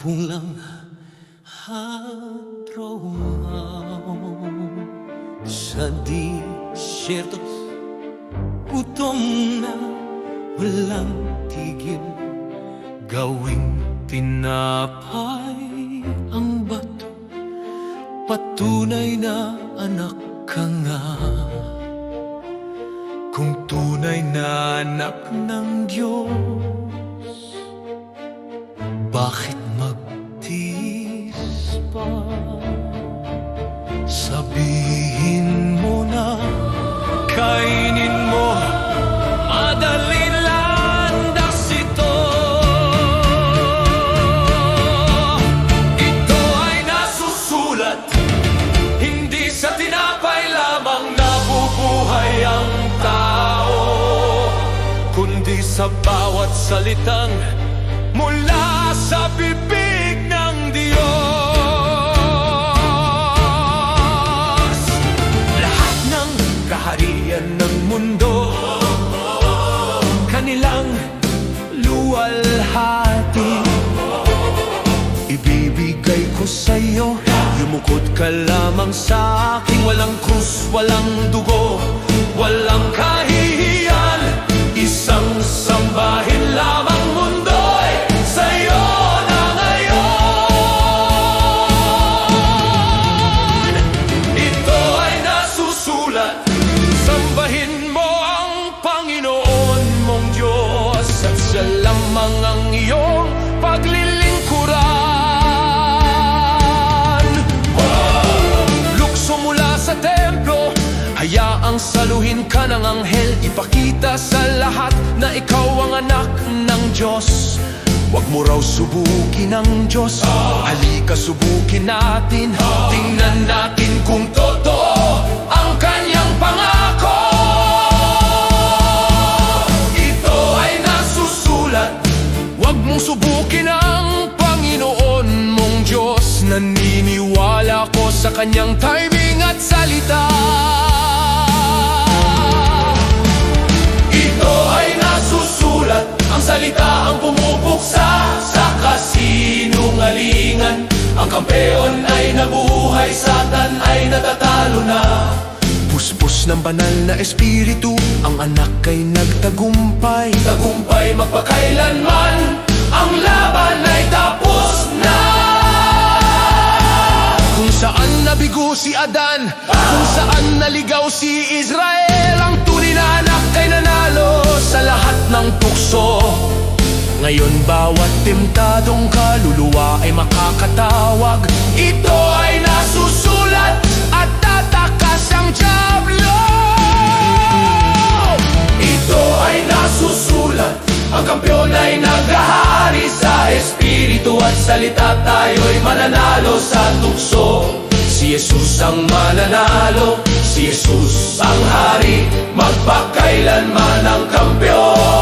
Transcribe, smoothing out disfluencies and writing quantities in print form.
Pulang araw sa disyerto, gutom na walang tigil, gawing tinapay ang bato, patunay na anak ka nga. Kung tunay na anak ng Diyos, bakit magtiis pa? Sabihin mo na, kainin mo, madaling landas ito. Ito ay nasusulat, hindi sa tinapay lamang nabubuhay ang tao, kundi sa bawat salitang mula sa bibig ng Diyos. Lahat ng kaharian ng mundo, kanilang luwalhati, ibibigay ko sa'yo. Lumukod ka lamang sa akin, walang krus, walang dugo, walang kahihiyan, isang sambahin lamang mundo. Sambahin mo ang Panginoon mong Diyos at siya lamang ang iyong paglilingkuran. Lukso mula sa templo, hayaang saluhin ka ng anghel, ipakita sa lahat na ikaw ang anak ng Diyos. Huwag mo raw subukin ang Diyos, halika subukin natin, tingnan natin kung totoo ang kanyang pangako. Ito ay nasusulat, huwag mong subukin ang Panginoon mong Diyos. Naniniwala ko sa kanyang timing at salita. Ito ay nasusulat, ang salita ang pumupuksa sa kasinungalingan. Ang kampeon ay nabuhay, Satan ay natatalo na. Puspos ng banal na espiritu, ang anak ay nagtagumpay. Tagumpay magpakailanman, ang laban ay tapos na. Kung saan nabigo si Adan, kung saan naligaw si Israel, ang tunay na anak ay nanalo sa lahat ng tukso. Ngayon bawat temtadong kaluluwa ay makakatawag. Ito ay nasusulat at tatakas ang dyablo. Ito ay nasusulat, ang kampeon ay naghahari sa espiritu at salita. Tayo'y mananalo sa tukso. Si Jesus ang mananalo, si Jesus ang hari, magpakailanman ang kampeon.